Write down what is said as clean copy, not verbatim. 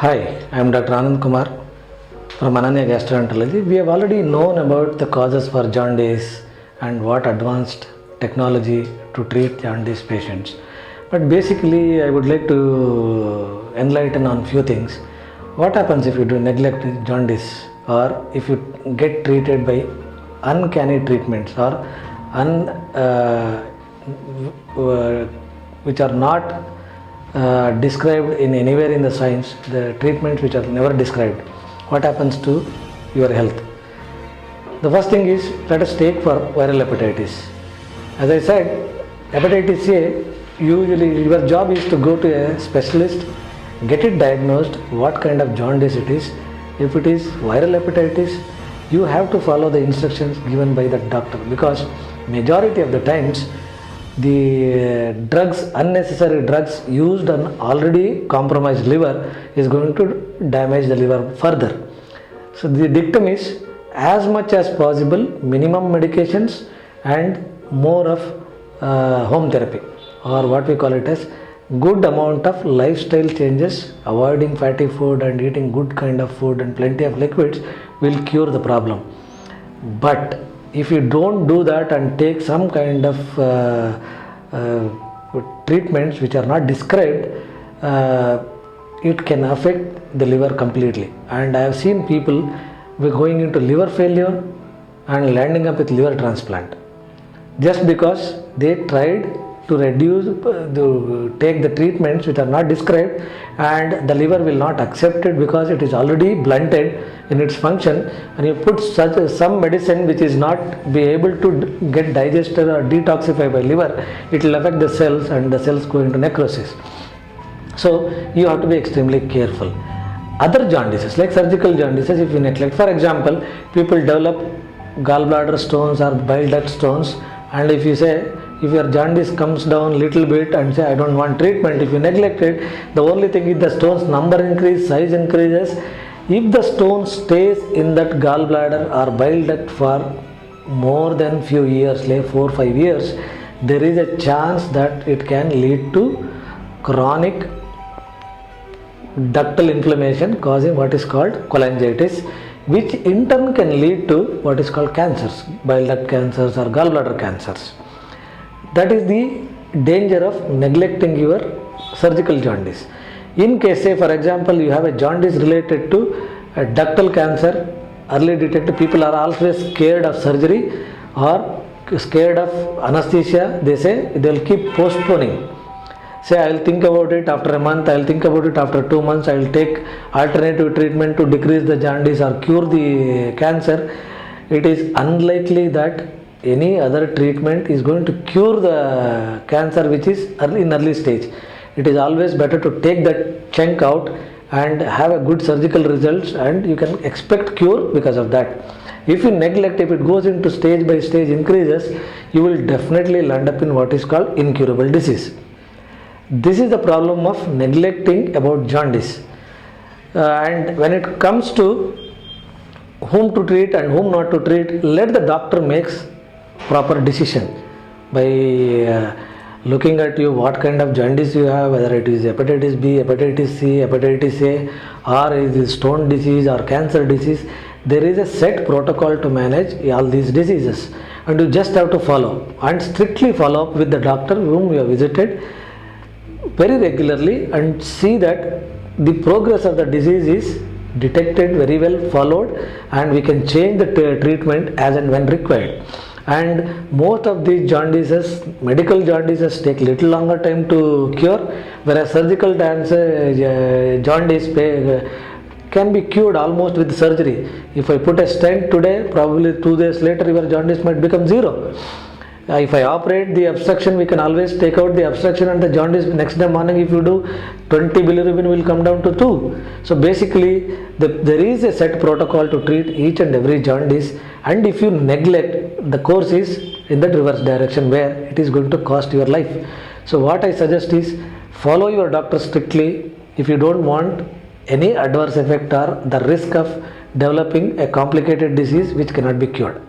Hi, I am Dr. Anand Kumar from Ananya Gastroenterology. We have already known about the causes for jaundice and what advanced technology to treat jaundice patients. But basically, I would like to enlighten on few things. What happens if you do neglect jaundice, or if you get treated by uncanny treatments, or which are not described in anywhere in the science, the treatments which are never described? What happens to your health? The first thing is, let us take for viral hepatitis. As I said, hepatitis A, usually your job is to go to a specialist, get it diagnosed, what kind of jaundice it is. If it is viral hepatitis, you have to follow the instructions given by the doctor, because majority of the times the unnecessary drugs used on already compromised liver is going to damage the liver further. So the dictum is, as much as possible, minimum medications and more of home therapy, or what we call it as good amount of lifestyle changes, avoiding fatty food and eating good kind of food and plenty of liquids will cure the problem. But if you don't do that and take some kind of treatments which are not described, it can affect the liver completely. And I have seen people going into liver failure and landing up with liver transplant just because they tried to take the treatments which are not described, and the liver will not accept it because it is already blunted in its function, and you put some medicine which is not be able to get digested or detoxified by liver, it will affect the cells and the cells go into necrosis. So you have to be extremely careful. Other jaundices like surgical jaundices, if you neglect, for example, people develop gallbladder stones or bile duct stones, and if your jaundice comes down little bit and say I don't want treatment, if you neglect it, the only thing is the stone's number increases, size increases. If the stone stays in that gallbladder or bile duct for more than few years, like 4 or 5 years, there is a chance that it can lead to chronic ductal inflammation causing what is called cholangitis, which in turn can lead to what is called cancers, bile duct cancers or gallbladder cancers. That is the danger of neglecting your surgical jaundice. In case, say for example, you have a jaundice related to a ductal cancer, early detected, people are always scared of surgery or scared of anesthesia. They say they will keep postponing. Say I will think about it after a month, I will think about it after 2 months, I will take alternative treatment to decrease the jaundice or cure the cancer. It is unlikely that any other treatment is going to cure the cancer which is in early stage. It is always better to take that chunk out and have a good surgical results, and you can expect cure because of that. If you neglect, if it goes into stage by stage increases, you will definitely land up in what is called incurable disease. This is the problem of neglecting about jaundice. And when it comes to whom to treat and whom not to treat, let the doctor makes proper decision by looking at you what kind of jaundice you have, whether it is hepatitis B, hepatitis C, hepatitis A, or is it stone disease or cancer disease. There is a set protocol to manage all these diseases, and you just have to follow and strictly follow up with the doctor whom you have visited very regularly and see that the progress of the disease is detected, very well followed, and we can change the treatment as and when required. And most of these jaundices, medical jaundices, take little longer time to cure, whereas surgical jaundice can be cured almost with surgery. If I put a stent today, probably 2 days later your jaundice might become zero. If I operate the obstruction, we can always take out the obstruction, and the jaundice next day morning, if you do 20 bilirubin, will come down to 2. So basically, there is a set protocol to treat each and every jaundice, and if you neglect, the course is in that reverse direction where it is going to cost your life. So what I suggest is, follow your doctor strictly if you don't want any adverse effect or the risk of developing a complicated disease which cannot be cured.